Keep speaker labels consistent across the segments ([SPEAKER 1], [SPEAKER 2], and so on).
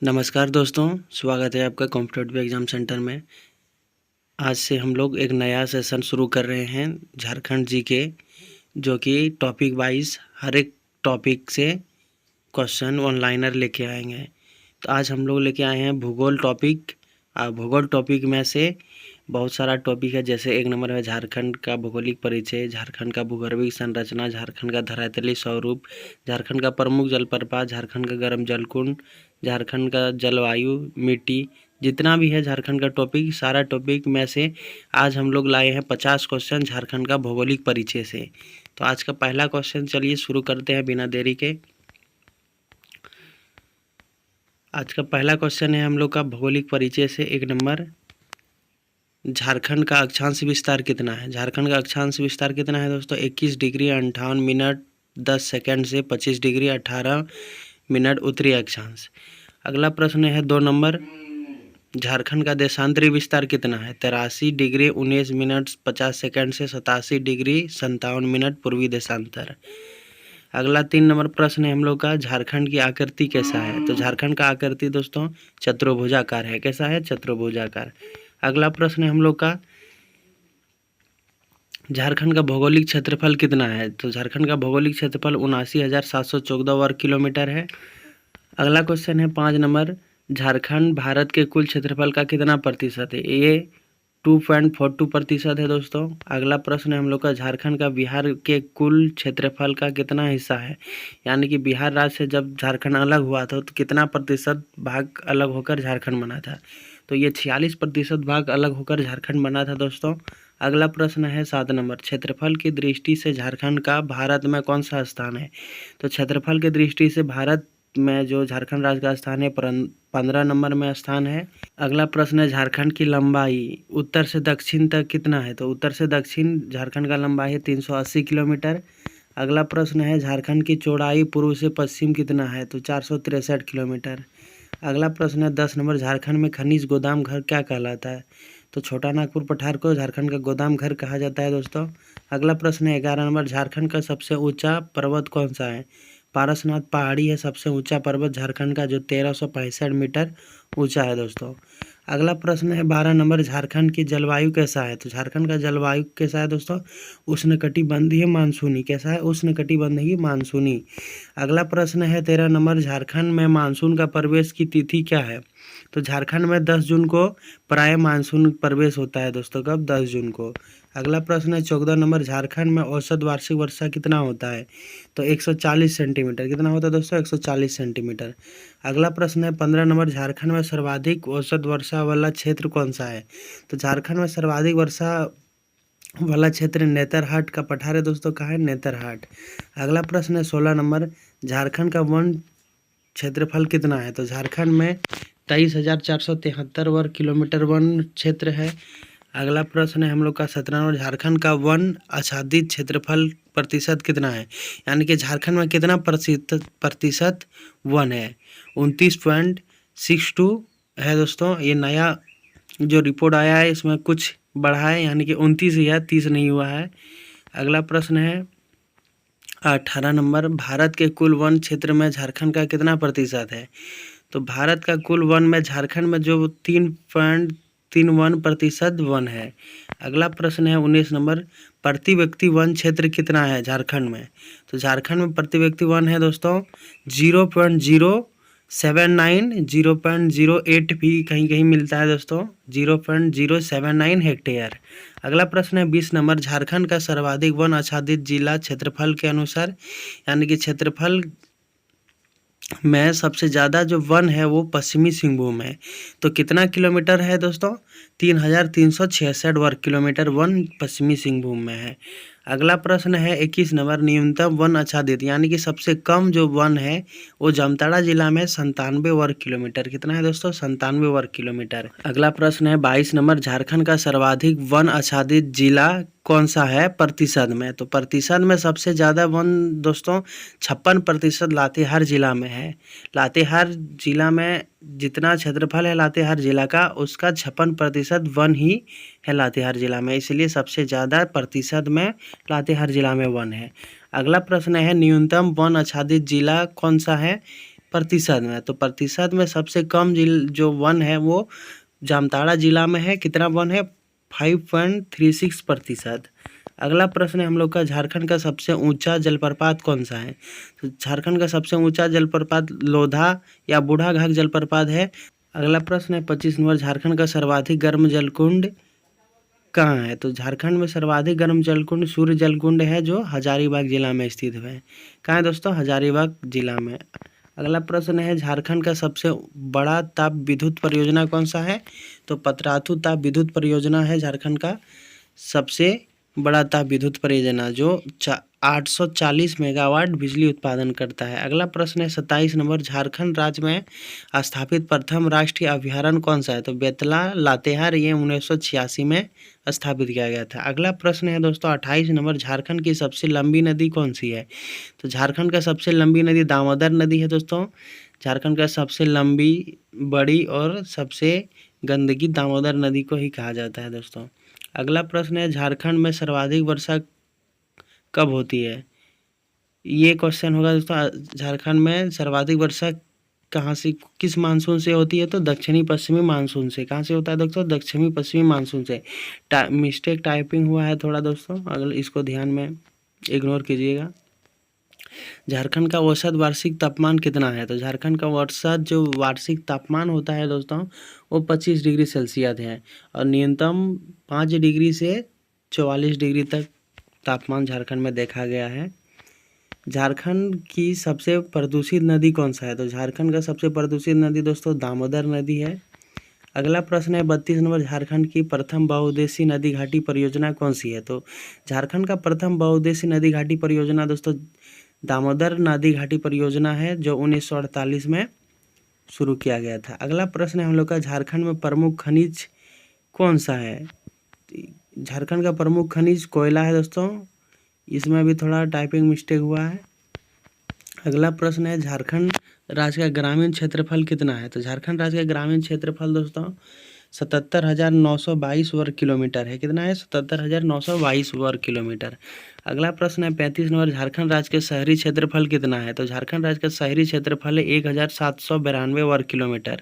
[SPEAKER 1] नमस्कार दोस्तों, स्वागत है आपका कॉम्पिटिटिव एग्ज़ाम सेंटर में। आज से हम लोग एक नया सेशन शुरू कर रहे हैं झारखंड जीके, जो कि टॉपिक वाइज हर एक टॉपिक से क्वेश्चन ऑनलाइनर लेके आएंगे। तो आज हम लोग लेके आए हैं भूगोल टॉपिक। भूगोल टॉपिक में से बहुत सारा टॉपिक है, जैसे एक नंबर है झारखंड का भौगोलिक परिचय, झारखंड का भूगर्भिक संरचना, झारखंड का धरातलीय स्वरूप, झारखंड का प्रमुख जलप्रपात, झारखंड का गर्म जलकुंड, झारखंड का जलवायु, मिट्टी, जितना भी है झारखंड का टॉपिक, सारा टॉपिक में से आज हम लोग लाए हैं 50 क्वेश्चन झारखंड का भौगोलिक परिचय से। तो आज का पहला क्वेश्चन चलिए शुरू करते हैं बिना देरी के। आज का पहला क्वेश्चन है हम लोग का भौगोलिक परिचय से एक नंबर, झारखंड का अक्षांश विस्तार कितना है। झारखंड का अक्षांश विस्तार कितना है दोस्तों? 21 डिग्री 58 मिनट 10 सेकंड से 25 डिग्री 18 मिनट उत्तरी अक्षांश। अगला प्रश्न है 2 नंबर, झारखंड का देशांतरी विस्तार कितना है। 83 डिग्री 19 मिनट 50 सेकंड से 87 डिग्री 57 मिनट पूर्वी देशांतर। अगला 3 नंबर प्रश्न है हम लोग का, झारखंड की आकृति कैसा है। तो झारखंड का आकृति दोस्तों चतुर्भुजाकार है। कैसा है? चतुर्भुजाकार। अगला प्रश्न है हम लोग का, झारखंड का भौगोलिक क्षेत्रफल कितना है। तो झारखंड का भौगोलिक क्षेत्रफल 79,714 वर्ग किलोमीटर है। अगला क्वेश्चन है 5 नंबर, झारखंड भारत के कुल क्षेत्रफल का कितना प्रतिशत है। ये 2.42% है दोस्तों। अगला प्रश्न है हम लोग का, झारखंड का बिहार के कुल क्षेत्रफल का कितना हिस्सा है। यानी कि बिहार राज्य से जब झारखंड अलग हुआ था तो कितना प्रतिशत भाग अलग होकर झारखंड बना था। तो ये 46% भाग अलग होकर झारखंड बना था दोस्तों। अगला प्रश्न है 7 नंबर, क्षेत्रफल की दृष्टि से झारखंड का भारत में कौन सा स्थान है। तो क्षेत्रफल की दृष्टि से भारत में जो झारखंड राज्य का स्थान है 15 नंबर में स्थान है। अगला प्रश्न है, झारखंड की लंबाई उत्तर से दक्षिण तक कितना है। तो उत्तर से दक्षिण झारखंड का लंबाई है 380 किलोमीटर। अगला प्रश्न है, झारखंड की चौड़ाई पूर्व से पश्चिम कितना है। तो 463 किलोमीटर। अगला प्रश्न है 10 नंबर, झारखंड में खनिज गोदाम घर क्या कहलाता है। तो छोटा नागपुर पठार को झारखंड का गोदाम घर कहा जाता है दोस्तों। अगला प्रश्न है 11 नंबर, झारखंड का सबसे ऊंचा पर्वत कौन सा है। पारसनाथ पहाड़ी है सबसे ऊंचा पर्वत झारखंड का, जो 1365 मीटर ऊंचा है दोस्तों। अगला प्रश्न है 12 नंबर, झारखंड की जलवायु कैसा है। तो झारखंड का जलवायु कैसा है दोस्तों? उष्णकटिबंधीय मानसूनी। कैसा है? उष्णकटिबंधीय मानसूनी। अगला प्रश्न है 13 नंबर, झारखंड में मानसून का प्रवेश की तिथि क्या है। तो झारखंड में 10 जून को प्राय मानसून प्रवेश होता है दोस्तों। कब? 10 जून को। अगला प्रश्न है 14 नंबर, झारखंड में औसत वार्षिक वर्षा कितना होता है। तो 140 सेंटीमीटर। कितना होता है दोस्तों? 140 सेंटीमीटर। अगला प्रश्न है 15 नंबर, झारखंड में सर्वाधिक औसत वर्षा वाला क्षेत्र कौन सा है। तो झारखंड में सर्वाधिक वर्षा वाला क्षेत्र नेतरहाट का पठार है दोस्तों। कहाँ है? नेतरहाट। अगला प्रश्न है 16 नंबर, झारखंड का वन क्षेत्रफल कितना है। तो झारखंड में 23,473 वर्ग किलोमीटर वन क्षेत्र है। अगला प्रश्न है हम लोग का 17 नंबर, झारखंड का वन आच्छादित क्षेत्रफल प्रतिशत कितना है। यानी कि झारखंड में कितना प्रतिशत वन है। 29.62 है दोस्तों। ये नया जो रिपोर्ट आया है इसमें कुछ बढ़ा है, यानी कि 29 ही है, 30 नहीं हुआ है। अगला प्रश्न है 18 नंबर, भारत के कुल वन क्षेत्र में झारखंड का कितना प्रतिशत है। तो भारत का कुल वन में झारखंड में जो 3.31% वन है। अगला प्रश्न है 19 नंबर, प्रति व्यक्ति वन क्षेत्र कितना है झारखंड में। तो झारखंड में प्रति व्यक्ति वन है दोस्तों 0.079, 0.08 भी कहीं कहीं मिलता है दोस्तों, 0.079 हेक्टेयर। अगला प्रश्न है 20 नंबर, झारखंड का सर्वाधिक वन आच्छादित जिला क्षेत्रफल के अनुसार। यानी कि क्षेत्रफल में सबसे ज़्यादा जो वन है वो पश्चिमी सिंहभूम है। तो कितना किलोमीटर है दोस्तों? 3,366 वर्ग किलोमीटर वन पश्चिमी सिंहभूम में है। अगला प्रश्न है 21 नंबर, न्यूनतम वन आच्छादित यानी कि सबसे कम जो वन है वो जामताड़ा जिला में 97 वर्ग किलोमीटर। कितना है दोस्तों? 97 वर्ग किलोमीटर। अगला प्रश्न है 22 नंबर, झारखंड का सर्वाधिक वन आच्छादित जिला कौन सा है प्रतिशत में। तो प्रतिशत में सबसे ज़्यादा वन दोस्तों 56% लातेहार जिला में है। लातेहार जिला में जितना क्षेत्रफल है लातेहार जिला का, उसका 56% वन ही है लातेहार जिला में, इसलिए सबसे ज़्यादा प्रतिशत में लातेहार जिला में वन है। अगला प्रश्न है न्यूनतम वन आच्छादित जिला कौन सा है प्रतिशत में। तो प्रतिशत में सबसे कम जो वन है वो जामताड़ा जिला में है। कितना वन है? 5.36%। अगला प्रश्न है हम लोग का, झारखंड का सबसे ऊंचा जलप्रपात कौन सा है? तो झारखंड का सबसे ऊंचा जलप्रपात लोधा या बूढ़ाघाट जलप्रपात है। अगला प्रश्न है 25 नंबर, झारखंड का सर्वाधिक गर्म जलकुंड कहाँ है? तो झारखंड में सर्वाधिक गर्म जलकुंड सूर्य जलकुंड है, जो हजारीबाग जिला में स्थित है। कहाँ है दोस्तों? हजारीबाग जिला में। अगला प्रश्न है, झारखंड का सबसे बड़ा ताप विद्युत परियोजना कौन सा है? तो पतरातू ताप विद्युत परियोजना है झारखंड का सबसे बड़ा ताप विद्युत परियोजना, जो 840 मेगावाट बिजली उत्पादन करता है। अगला प्रश्न है 27 नंबर, झारखंड राज्य में स्थापित प्रथम राष्ट्रीय अभयारण्य कौन सा है? तो बेतला लातेहार, ये 1986 में स्थापित किया गया था। अगला प्रश्न है दोस्तों 28 नंबर, झारखंड की सबसे लंबी नदी कौन सी है? तो झारखंड का सबसे लंबी नदी दामोदर नदी है दोस्तों। झारखंड का सबसे लंबी, बड़ी और सबसे गंदगी दामोदर नदी को ही कहा जाता है दोस्तों। अगला प्रश्न है, झारखंड में सर्वाधिक वर्षा कब होती है? ये क्वेश्चन होगा दोस्तों, झारखंड में सर्वाधिक वर्षा कहाँ से, किस मानसून से होती है? तो दक्षिणी पश्चिमी मानसून से। कहाँ से होता है दोस्तों? दक्षिणी पश्चिमी मानसून से। मिस्टेक टाइपिंग हुआ है थोड़ा दोस्तों, अगर इसको ध्यान में इग्नोर कीजिएगा। झारखंड का औसत वार्षिक तापमान कितना है? तो झारखंड का औसत जो वार्षिक तापमान होता है दोस्तों, वो 25 डिग्री सेल्सियस है और न्यूनतम 5 डिग्री से 44 डिग्री तक तापमान झारखंड में देखा गया है। झारखंड की सबसे प्रदूषित नदी कौन सा है? तो झारखंड का सबसे प्रदूषित नदी दोस्तों दामोदर नदी है। अगला प्रश्न है 32 नंबर, झारखंड की प्रथम बहुउद्देशीय नदी घाटी परियोजना कौन सी है? तो झारखंड का प्रथम बहुउद्देशीय नदी घाटी परियोजना दोस्तों दामोदर नदी घाटी परियोजना है, जो 1948 में शुरू किया गया था। अगला प्रश्न है हम लोग का, झारखंड में प्रमुख खनिज कौन सा है? झारखंड का प्रमुख खनिज कोयला है दोस्तों, इसमें भी थोड़ा टाइपिंग मिस्टेक हुआ है। अगला प्रश्न है, झारखंड राज्य का ग्रामीण क्षेत्रफल कितना है? तो झारखंड राज्य का ग्रामीण क्षेत्रफल दोस्तों 77,922 वर्ग किलोमीटर है। कितना है? 77,922 वर्ग किलोमीटर। अगला प्रश्न है 35 नंबर, झारखंड राज्य के शहरी क्षेत्रफल कितना है? तो झारखंड राज्य का शहरी क्षेत्रफल है 1,792 वर्ग किलोमीटर।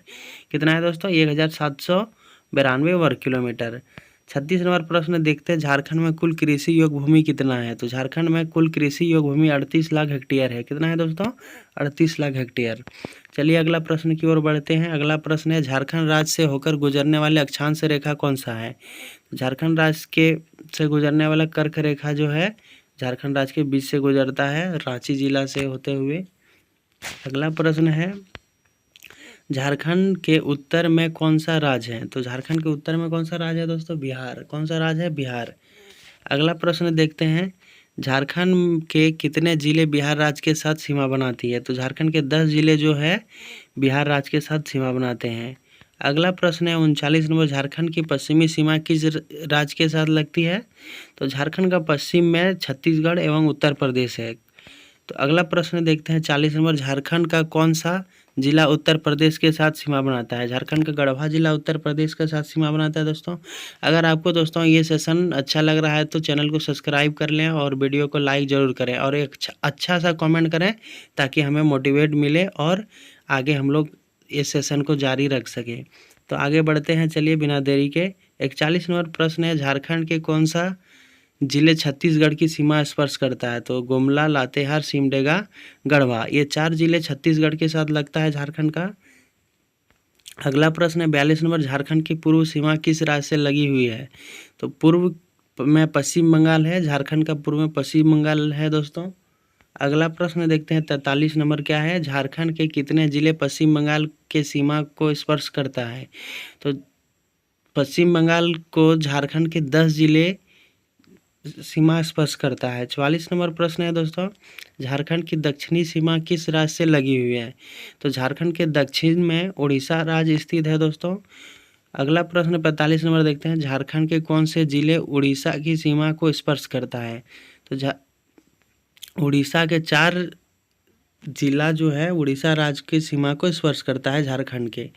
[SPEAKER 1] कितना है दोस्तों? 1,792 वर्ग किलोमीटर। 36 नंबर प्रश्न देखते हैं, झारखंड में कुल कृषि योग्य भूमि कितना है? तो झारखंड में कुल कृषि योग्य भूमि 38 लाख हेक्टेयर है। कितना है दोस्तों? 38 लाख हेक्टेयर। चलिए अगला प्रश्न की ओर बढ़ते हैं। अगला प्रश्न है, झारखंड राज्य से होकर गुजरने वाले अक्षांश रेखा कौन सा है? झारखंड राज्य के से गुजरने वाला कर्क रेखा जो है झारखंड राज्य के बीच से गुजरता है, रांची जिला से होते हुए। अगला प्रश्न है, झारखंड के उत्तर में कौन सा राज्य है? तो झारखंड के उत्तर में कौन सा राज्य है दोस्तों? बिहार। कौन सा राज्य है? बिहार। अगला प्रश्न देखते हैं, झारखंड के कितने जिले बिहार राज्य के साथ सीमा बनाती है? तो झारखंड के 10 जिले जो है बिहार राज्य के साथ सीमा बनाते हैं। अगला प्रश्न है 39 नंबर, झारखंड की पश्चिमी सीमा किस राज्य के साथ लगती है? तो झारखंड का पश्चिम में छत्तीसगढ़ एवं उत्तर प्रदेश है। तो अगला प्रश्न देखते हैं 40 नंबर, झारखंड का कौन सा जिला उत्तर प्रदेश के साथ सीमा बनाता है? झारखंड का गढ़वा जिला उत्तर प्रदेश के साथ सीमा बनाता है दोस्तों। अगर आपको दोस्तों ये सेशन अच्छा लग रहा है तो चैनल को सब्सक्राइब कर लें और वीडियो को लाइक ज़रूर करें और एक अच्छा सा कमेंट करें, ताकि हमें मोटिवेट मिले और आगे हम लोग इस सेशन को जारी रख सकें। तो आगे बढ़ते हैं, चलिए बिना देरी के। 41 नंबर प्रश्न है, झारखंड के कौन सा जिले छत्तीसगढ़ की सीमा स्पर्श करता है? तो गुमला, लातेहार, सिमडेगा, गढ़वा, ये 4 जिले छत्तीसगढ़ के साथ लगता है झारखंड का। अगला प्रश्न है 42 नंबर, झारखंड की पूर्व सीमा किस राज्य से लगी हुई है? तो पूर्व में पश्चिम बंगाल है, झारखंड का पूर्व में पश्चिम बंगाल है दोस्तों। अगला प्रश्न देखते हैं 43 नंबर, क्या है? झारखंड के कितने जिले पश्चिम बंगाल के सीमा को स्पर्श करता है? तो पश्चिम बंगाल को झारखंड के 10 जिले सीमा स्पर्श करता है। 44 नंबर प्रश्न है दोस्तों, झारखंड की दक्षिणी सीमा किस राज्य से लगी हुई है? तो झारखंड के दक्षिण में उड़ीसा राज्य स्थित है दोस्तों। अगला प्रश्न 45 नंबर देखते हैं, झारखंड के कौन से जिले उड़ीसा की सीमा को स्पर्श करता है? तो उड़ीसा के 4 जिला जो है उड़ीसा राज्य की सीमा को स्पर्श करता है झारखंड के।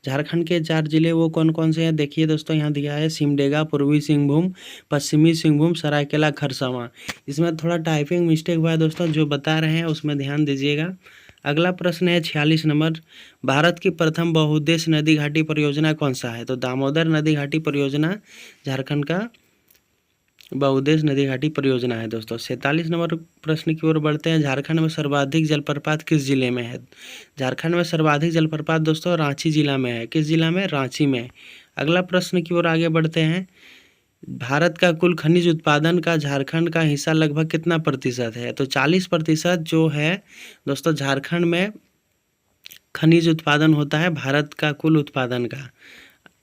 [SPEAKER 1] झारखंड के 4 जिले वो कौन कौन से हैं? देखिए दोस्तों, यहाँ दिया है सिमडेगा, पूर्वी सिंहभूम, पश्चिमी सिंहभूम, सरायकेला, खरसावां। इसमें थोड़ा टाइपिंग मिस्टेक हुआ है दोस्तों, जो बता रहे हैं उसमें ध्यान दीजिएगा। अगला प्रश्न है 46 नंबर, भारत की प्रथम बहुउद्देश्य नदी घाटी परियोजना कौन सा है? तो दामोदर नदी घाटी परियोजना झारखंड का बहुउद्देश्य नदी घाटी परियोजना है दोस्तों। 47 नंबर प्रश्न की ओर बढ़ते हैं, झारखंड में सर्वाधिक जलप्रपात किस जिले में है? झारखंड में सर्वाधिक जलप्रपात दोस्तों रांची जिला में है। किस जिला में? रांची में। अगला प्रश्न की ओर आगे बढ़ते हैं, भारत का कुल खनिज उत्पादन का झारखंड का हिस्सा लगभग कितना प्रतिशत है? तो 40% जो है दोस्तों झारखंड में खनिज उत्पादन होता है भारत का कुल उत्पादन का।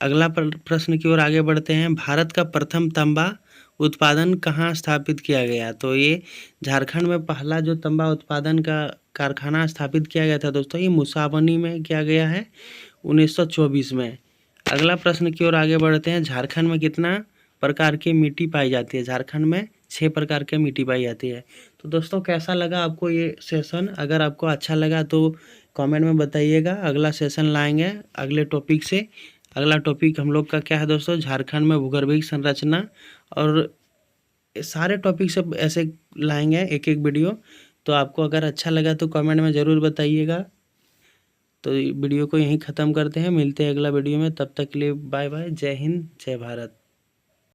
[SPEAKER 1] अगला प्रश्न की ओर आगे बढ़ते हैं, भारत का प्रथम तांबा उत्पादन कहाँ स्थापित किया गया? तो ये झारखंड में पहला जो तांबा उत्पादन का कारखाना स्थापित किया गया था दोस्तों, ये मुसाबनी में किया गया है 1924 में। अगला प्रश्न की ओर आगे बढ़ते हैं, झारखंड में कितना प्रकार की मिट्टी पाई जाती है? झारखंड में 6 प्रकार की मिट्टी पाई जाती है। तो दोस्तों कैसा लगा आपको ये सेशन? अगर आपको अच्छा लगा तो कमेंट में बताइएगा। अगला सेशन लाएंगे अगले टॉपिक से। अगला टॉपिक हम लोग का क्या है दोस्तों? झारखंड में भूगर्भीय संरचना, और सारे टॉपिक सब ऐसे लाएंगे एक एक वीडियो। तो आपको अगर अच्छा लगा तो कमेंट में ज़रूर बताइएगा। तो वीडियो को यहीं ख़त्म करते हैं, मिलते हैं अगला वीडियो में। तब तक के लिए बाय बाय, जय हिंद, जय भारत।